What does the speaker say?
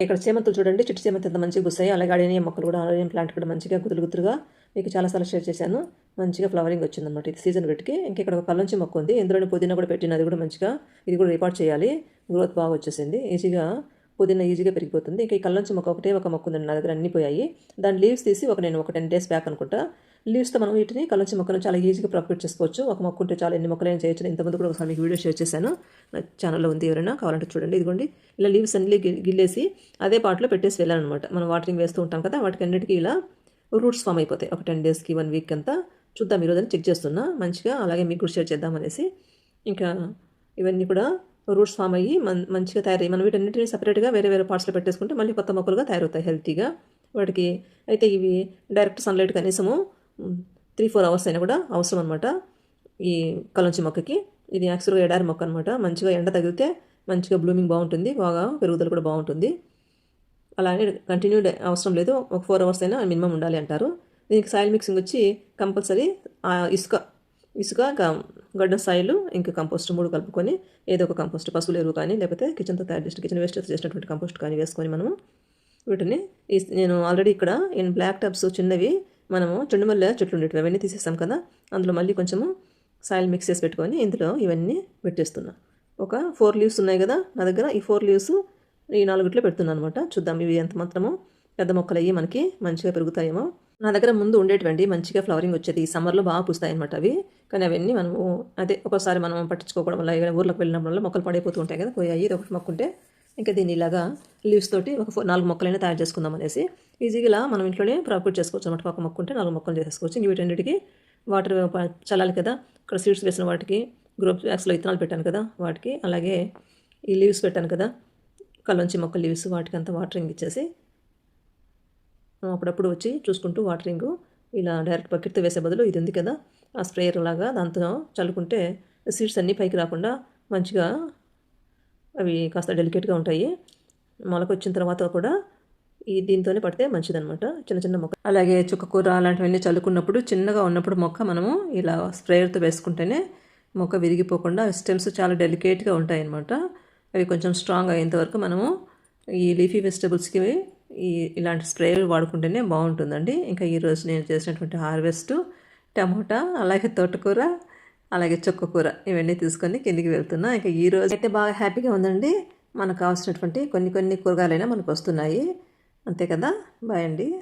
ఇక్కడ చేమంతులు చూడండి, చిట్టు చేమంతి ఎంత మంచిగా పూస్తాయి. అలాగే అడేనియం మొక్కలు కూడా, అడేనియం ప్లాంట్ కూడా మంచిగా గుత్తులుగా మీకు చాలాసార్లు షేర్ చేశాను. మంచిగా ఫ్లవరింగ్ వచ్చిందన్నమాట ఇది సీజన్ పెట్టుకి. ఇంక ఇక్కడ ఒక కల్లంచి మొక్క ఉంది, ఇందులోనే పుదీనా కూడా పెట్టిన, అది కూడా మంచిగా, ఇది కూడా రిపార్ట్ చేయాలి. గ్రోత్ బాగా వచ్చేసింది, ఈజీగా పుదీనా ఈజీగా పెరిగిపోతుంది. ఇంకా ఈ కల్లంచి మొక్క ఒకటే ఒక మొక్క ఉందండి నా దగ్గర, అన్ని పోయాయి. దాని లీవ్స్ తీసి నేను ఒక 10 days బ్యాక్ అనుకుంటా, లీవ్స్తో మనం వీటిని కల్లంచి మొక్కలను చాలా ఈజీగా ప్రాఫిట్ చేసుకోవచ్చు. ఒక మొక్క ఉంటే చాలా ఎన్ని మొక్కలైనా చేయొచ్చు. ఇంతకుముందు కూడా ఒకసారి మీకు వీడియో షేర్ చేశాను, నా ఛానల్లో ఉంది, ఎవరైనా కావాలంటే చూడండి. ఇదిగోండి, ఇలా లీవ్స్ అన్ని గిల్లేసి అదే పాట్లో పెట్టేసి వెళ్ళాను అనమాట. మనం వాటరింగ్ వేస్తూ ఉంటాం కదా, వాటికి అన్నిటికీ ఇలా రూట్స్ ఫామ్ అయిపోతాయి. ఒక 10 daysకి 1 week అంతా చూద్దాం ఈరోజు అని చెక్ చేస్తున్నా మంచిగా. అలాగే మీకు కూడా షేర్ చేద్దామనేసి ఇంకా ఇవన్నీ కూడా రూట్స్ ఫామ్ అయ్యి మంచిగా తయారయ్యి మనం వీటన్నిటిని సపరేట్గా వేరే వేరే పార్ట్స్లో పెట్టేసుకుంటే మళ్ళీ కొత్త మొక్కలుగా తయారవుతాయి హెల్తీగా వాటికి. అయితే ఇవి డైరెక్ట్ సన్లైట్ కనీసము 3-4 hours అయినా కూడా అవసరం అనమాట ఈ కలంచి మొక్కకి. ఇది యాక్చువల్గా ఎడారి మొక్క అనమాట. మంచిగా ఎండ తగిలితే మంచిగా బ్లూమింగ్ బాగుంటుంది, బాగా పెరుగుదల కూడా బాగుంటుంది. అలాగే కంటిన్యూ అవసరం లేదు, ఒక 4 hours అయినా మినిమం ఉండాలి అంటారు. దీనికి సాయిల్ మిక్సింగ్ వచ్చి కంపల్సరీ ఇసుక గడ్డ సాయిల్ ఇంకా కంపోస్ట్ 3 కలుపుకొని, ఏదో ఒక కంపోస్ట్, పశువుల ఎరువు కానీ లేకపోతే కిచెన్తో తయారు చేసిన కిచెన్ వేస్ట్ చేసినటువంటి కంపోస్ట్ కానీ వేసుకొని మనము వీటిని, నేను ఆల్రెడీ ఇక్కడ బ్లాక్ టబ్స్ చిన్నవి మనము చెండుమల్లె చెట్లు ఉండేవి అవన్నీ తీసేస్తాం కదా, అందులో మళ్ళీ కొంచెము సాయిల్ మిక్స్ చేసి పెట్టుకొని ఇందులో ఇవన్నీ పెట్టేస్తున్నా. ఒక 4 leaves ఉన్నాయి కదా నా దగ్గర, ఈ 4 leaves ఈ 4 పెడుతున్నాను అనమాట. చూద్దాం ఇవి ఎంత మాత్రమో పెద్ద మొక్కలు అయ్యి మనకి మంచిగా పెరుగుతాయేమో. నా దగ్గర ముందు ఉండేటువంటి మంచిగా ఫ్లవరింగ్ వచ్చేది, ఈ సమ్మర్లో బాగా పూస్తాయి అనమాట అవి. కానీ అవన్నీ మనము అదే ఒకసారి మనం పట్టించుకోవడం వల్ల, ఊర్లోకి వెళ్ళినప్పుడు వల్ల మొక్కలు పడిపోతూ ఉంటాయి కదా, పోయాయి. ఇది ఒకటి మొక్క ఉంటే ఇంకా దీన్ని ఇలాగా లీవ్స్ తోటి ఒక 4 మొక్కలైనా తయారు చేసుకుందాం అనేసి ఈజీగా ఇలా మనం ఇంట్లోనే ప్రాఫిట్ చేసుకోవచ్చు అనమాట. ఒక మొక్క ఉంటే 4 మొక్కలు చేసుకోవచ్చు. ఇంక వీటన్నిటికీ వాటర్ చల్లాలి కదా. ఇక్కడ సీడ్స్ వేసిన వాటికి, గ్రో బ్యాగ్స్లో విత్తనాలు పెట్టాను కదా వాటికి, అలాగే ఈ లీవ్స్ పెట్టాను కదా కల్లంచి మొక్క లీవ్స్, వాటికి అంతా వాటరింగ్ ఇచ్చేసి అప్పుడప్పుడు వచ్చి చూసుకుంటూ వాటరింగ్ ఇలా డైరెక్ట్ బకెట్తో వేసే బదులు ఇది ఉంది కదా ఆ స్ప్రేయర్ లాగా, దాంతో చల్లుకుంటే సీడ్స్ అన్నీ పైకి రాకుండా మంచిగా అవి కాస్త డెలికేట్గా ఉంటాయి. మొలక వచ్చిన తర్వాత కూడా దీంతోనే పడితే మంచిదనమాట. చిన్న చిన్న మొక్క, అలాగే చుక్కకూర అలాంటివన్నీ చల్లుకున్నప్పుడు చిన్నగా ఉన్నప్పుడు మొక్క మనము ఇలా స్ప్రేయర్తో వేసుకుంటేనే మొక్క విరిగిపోకుండా స్టెమ్స్ చాలా డెలికేట్గా ఉంటాయి అన్నమాట. అవి కొంచెం స్ట్రాంగ్ అయ్యేంత వరకు మనము ఈ లీఫీ వెజిటబుల్స్కి ఇలాంటి స్ప్రేలు వాడుకుంటేనే బాగుంటుందండి. ఇంకా ఈరోజు నేను చేసినటువంటి హార్వెస్ట్ టమోటా, అలాగే తోటకూర, అలాగే చుక్కకూర ఇవన్నీ తీసుకొని కిందికి వెళ్తున్నా. ఇంకా ఈరోజు అయితే బాగా హ్యాపీగా ఉందండి. మనకు కావాల్సినటువంటి కొన్ని కూరగాయలైనా మనకు వస్తున్నాయి. అంతే కదా. బాయ్ అండి.